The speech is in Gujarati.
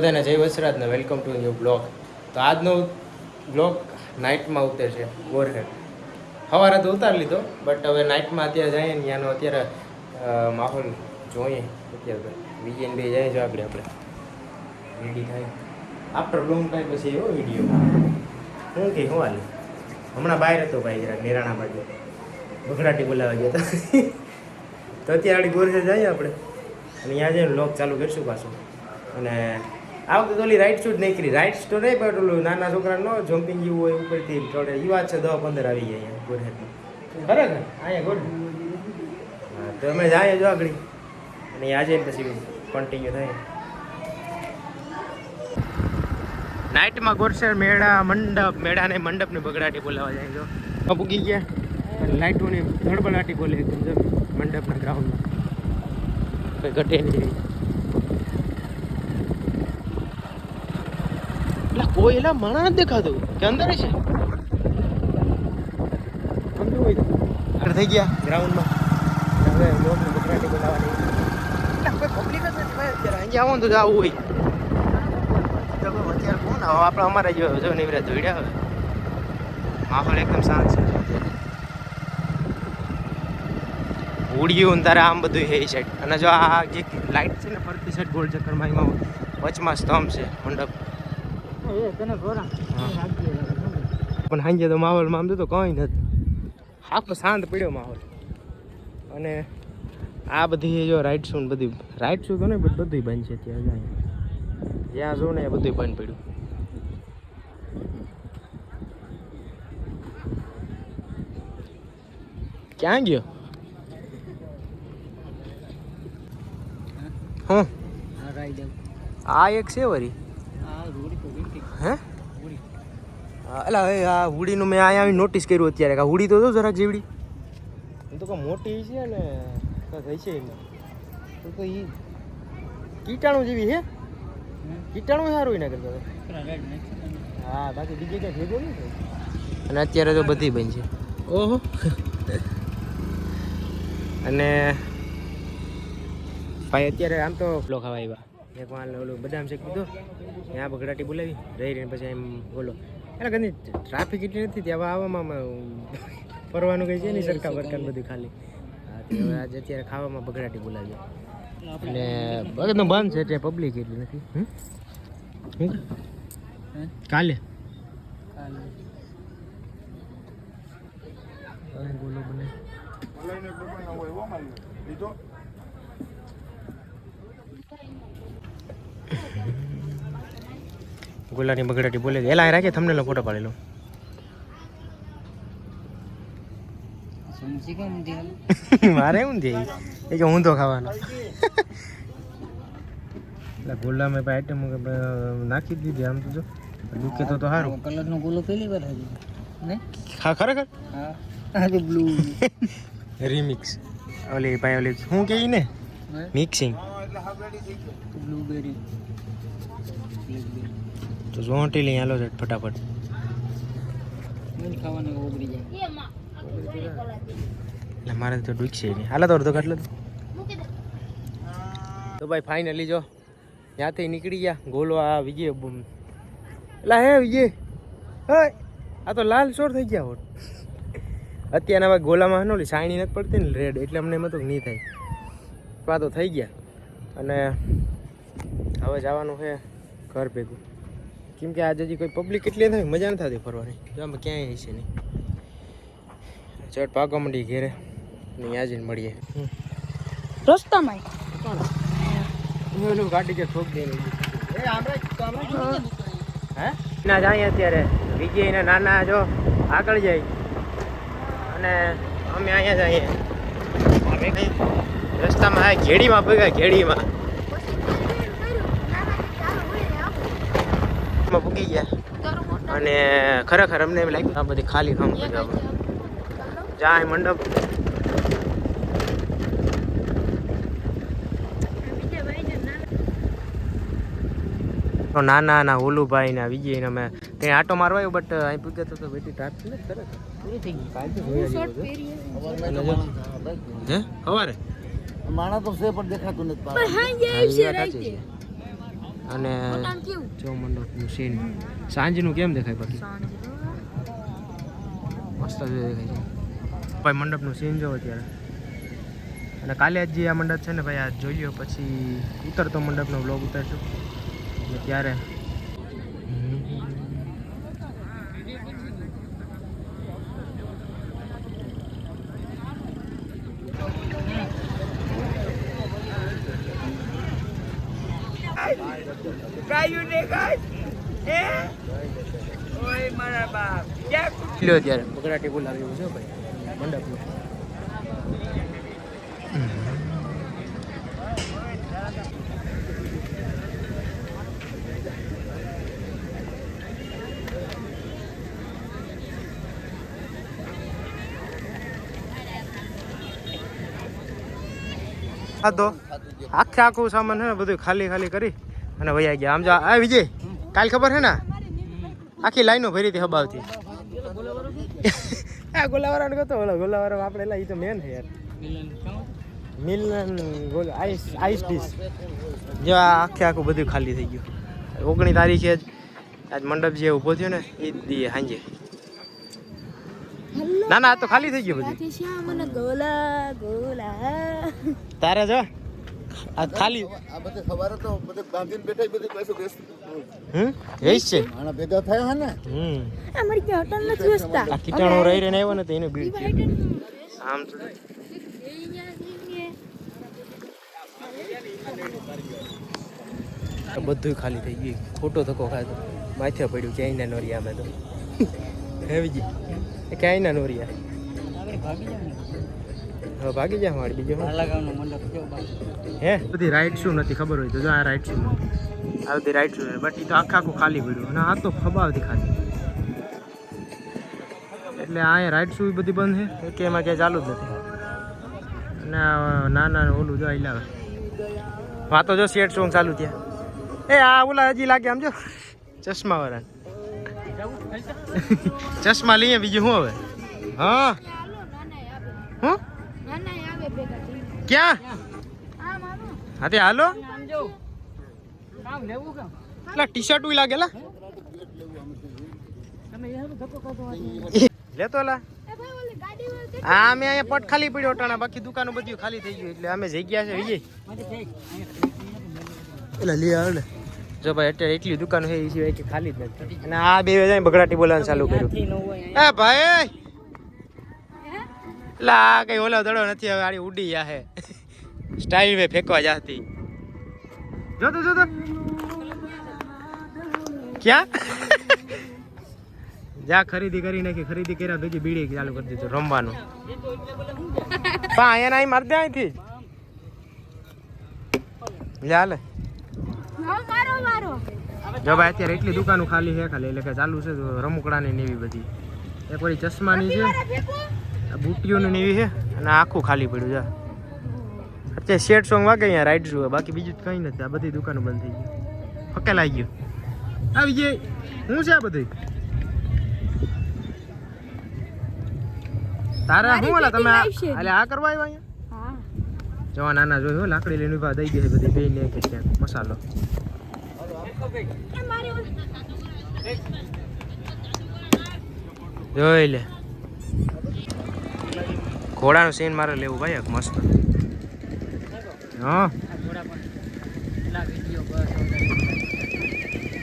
બધાને જય વસરાજ ને વેલકમ ટુ ન્યૂ બ્લોગ. તો આજનો બ્લોગ નાઇટમાં ઉતરશે ગોરહેડ. સવારે તો ઉતારી લીધો, બટ હવે નાઇટમાં અત્યારે જઈએ ને ત્યાંનો અત્યારે માહોલ જોઈએ. અત્યારે વીકેન્ડ ડે જાય જો આપણે રેડી થાય આફ્ટર લોંગ ટાઈમ પછી એવો વિડીયો શું કે શું હાલે. હમણાં બહાર હતો ભાઈ જરાક નિરાણા બાજુ બગડાટી બોલાવા ગયા હતા. તો અત્યારે ગોરહેડ જઈએ આપણે અને ત્યાં જઈને બ્લોગ ચાલુ કરીશું પાછું. અને આ વખતે તો ઓલી રાઇડ શૂટ નહીં કરી. રાઇડ્સ તો નહીં પણ ઓલું નાના છોકરાનો જમ્પિંગ જેવું હોય ઉપરથી થોડે એ વાત છે 10-15 આવી જાય અહીંયા ગોરહેડમાં. ખરેખર અહીંયા ગોડ હા તો અમે જાય જો આગળ અને આજે પછી કન્ટિન્યુ થાય. નાઇટમાં ગોરસેડ મેળાને મંડપને બગડાટી બોલાવા જાય જો પૂગી ગયા. લાઇટોની ધડબડાટી બોલે એકદમ જો મંડપના ગ્રાઉન્ડમાં કંઈ ઘટે નહીં. કોઈ એલા માણા નથી દેખાતું કે અંદર છે. આગળ થઈ ગયા ગ્રાઉન્ડમાં. હવે લોકોને બગડાટી બોલાવવાની કોઈ પબ્લિક જ નથી ભાઈ અત્યારે. અહીંયા આવો ને તો જવું હોય તો અત્યારે કોણ હવે આપણે અમારા જો નિવરાત જોડ્યા. હવે માહોલ એકદમ શાંત છે. ઉડ્યું ને તારે આમ બધું હે સાઈડ. અને જો આ જે લાઇટ છે ને ફરતી સાઈડ ગોળ ચક્કરમાં એમાં વચમાં સ્તંભ છે મંડપ. પણ સાંજે તો માહોલમાં આમ તો કંઈ નથી, આખો શાંત પડ્યો માહોલ. અને આ બધી જો રાઇડ શૂ ને બધી રાઇડ શૂ તો ને બધું બંધ છે ત્યાં. જ્યાં જો ને એ બધું બંધ પડ્યું. ક્યાં ગયો? હું આ એક છે વરી હે અલા હવે આ હુડીનું મેં અહીંયા આવી નોટિસ કર્યું અત્યારે કે હુડી તો જો જરાક જેવડી એમ તો કોઈ મોટી છે ને થઈ છે એમાં તો એ કીટાણું જેવી છે. કીટાણું સારું એના કરતા હા બાકી બીજે ક્યાં ભેગો નહીં થાય. અને અત્યારે તો બધી બંધ છે. ઓહો અને ભાઈ અત્યારે આમ તો ફ્લો ખાવા આવ્યા. એક વાર ઓલું બદામ શેક દીધો ત્યાં બગડાટી બોલાવી રહી રહીને પછી એમ બોલો એટલે કદી ટ્રાફિક એટલી નથી ત્યાં આવવામાં ફરવાનું કંઈ છે નહીં સરખા બરકાન બધું ખાલી. હા તો હવે આજે અત્યારે ખાવામાં બગડાટી બોલાવી અને બધું બંધ છે ત્યાં પબ્લિક એટલી નથી. કાલે બોલો બને ગુલાની બગડાટી બોલે એલા રાખે તમને લો ફોટો પાડેલો. મારે એવું નથી એ કે હું તો ખાવાનો એટલે ગોલામાં આઈટમ નાખી દીધી. આમ તો જો દુખે તો સારું કલરનો ગોલો પહેલી વાર ને હા ખરેખર હા બ્લુ રીમિક્સ ઓલી ભાઈ ઓલી શું કહે ને મિક્સિંગ બ્લુબેરી તો જોંટી લઈ હાલો છે ફટાફટ એટલે મારે તો ડૂકશે નહીં. હાલો તો અડધો કાઢલો તો ભાઈ ફાઇનલી જો ત્યાંથી નીકળી ગયા. ગોલો આ વિજય એટલે હે વિજય હે આ તો લાલ ચોર થઈ ગયા હોત અત્યારના ભાઈ ગોલામાં નો સાયણી નથી પડતી ને રેડ એટલે અમને એમ હતું નહીં થાય. તો આ તો થઈ ગયા અને હવે જવાનું છે ઘર ભેગું. કેમ કે આજે કોઈ પબ્લિક એટલી થાય મજા નથી થતી ફરવાની. જો આમાં ક્યાંય છે નહીં. ચટ પાકવા માંડી ઘેરે નહીં આજે મળીએ રસ્તામાં ગાડી કે ઠોક દે હે ના જાય અત્યારે વિજય ને નાના જો આગળ જાય અને અમે અહીંયા જઈએ. અમે કઈ રસ્તામાં આ ઘેડીમાં ભેગા ઘેડીમાં પૂગી ગયા અને ખરેખર અમને એમ લાગ્યું આ બધી ખાલી કામ જાય મંડપ. નાના ના ઓલુભાઈ ના વિજય ને અમે ત્યાં આટો મારવા આવ્યો બટ અહીં પૂગ્યા તો બેટી ટ્રાફિક ને ખરેખર પૂરી થઈ ગઈ. હે સવારે માણા તો છે પણ દેખાતું નથી. અને જો મંડપનું સીન સાંજનું કેમ દેખાય બાકી મસ્ત દેખાય છે ભાઈ મંડપનું સીન જો અત્યારે. અને કાલે જ જે આ મંડપ છે ને ભાઈ આ જોઈ લ્યો, પછી ઉતરતો મંડપનો વ્લોગ ઉતારશું અને ત્યારે અત્યારે બગડાટી બોલાવ્યું છે ભાઈ મંડપનું. હા તો આખું સામાન છે ને બધું ખાલી ખાલી કરી અને વયા ગયા. આમ જો આ વિજય કાલ ખબર છે ને આખી લાઈનો ભરી હતી હબાવતી. આ ગોલાવાળાને કહેતો ઓલો ગોલાવાળા આપણે એલા એ તો મેન છે યાર. મિલન ગોલ આઈસ ડીશ જો આખું બધું ખાલી થઈ ગયું. 19 તારીખે જ આજ મંડપ જે ઊભો થયો ને એ જ દીએ સાંજે. ના ના આ તો ખાલી થઈ ગયું બધું. તારે જો આ ખાલી આ બધે ખબર તો બધે બાંધીને બેઠા બધે પૈસો વેસ્ટ વેસ્ટ છે આના ભેગા થયા હે ને. અમારી કે હોટલ નથી વેચતા. આ કીટાણો રહી રહીને આવ્યો ને તો એને બીડ છે આમ તો. બધું ખાલી થઈ ગયું. ખોટો ધક્કો ખાધો માથે પડ્યું ક્યાંય ના નોરિયા અમે તો હેવીજી ક્યાંય ના નોરિયા હવે ભાગી જાય મારી બીજો હે. બધી રાઈડ શું નથી ખબર હોય તો જો આ રાઈડ શું આ બધી રાઈડ શું બટ એ તો આખું ખાલી પડ્યું અને આ તો ખબાવતી ખાલી. એટલે અહીંયા રાઈડ શું બધી બંધ છે કે એમાં ક્યાંય ચાલુ જ નથી. અને નાના ઓલું જો લાવે હા તો જો સેટ સોંગ ચાલુ થયા. એ આ ઓલા હજી લાગે આમ જો ચશ્મા વાળા ચશ્મા લઈએ બીજું શું હવે. હા હું ક્યાં હા તે હાલો એટલે ટી શર્ટ લાગેલા લેતો લા. હા અમે અહીંયા પટ ખાલી પડ્યો ટાણા બાકી દુકાનો બધી ખાલી થઈ ગયું એટલે અમે જગ્યા છે વિજય એટલે લે આવે જો ભાઈ અત્યારે એટલી દુકાનો છે એ સિવાય કે ખાલી જ નથી. અને આ બે જાય બગડાટી બોલાવાનું ચાલુ કર્યું. એ ભાઈ લા કઈ ઓલો દડો નથી હવે આડી ઉડી જાહે સ્ટાઇલ વે ફેંકવા જાતી. જોતો જોતો ક્યાં જા ખરીદી કરી નાખી. ખરીદી કર્યા ભેગી બીડી ચાલુ કરી દીધું રમવાનું. પા અહીંયા માર દે અહીંથી લે હાલે. જો ભાઈ અત્યારે એટલી દુકાનો ખાલી છે ખાલી એટલે કે ચાલુ છે રમકડાની ને એવી બધી. એક વળી ચશ્માની છે બુટીઓની ને એવી છે અને આખું ખાલી પડ્યું છે. અત્યારે શેડ સોંગ વાગે અહીંયા રાઈડ જોવે બાકી બીજું કંઈ નથી. આ બધી દુકાનો બંધ થઈ ગઈ ફકેલાઈ ગયું. આવી ગઈ શું છે આ બધી તારા શું વાલા તમે એટલે આ કરવા આવ્યા અહીંયા જવા નાના જોયું લાકડી લઈને ઉભા દઈ ગઈ બધી બે ને કે ક્યાંક મસાલો જોઈ લે. ઘોડાનું સીન મારે લેવું ભાઈ એક મસ્ત. હા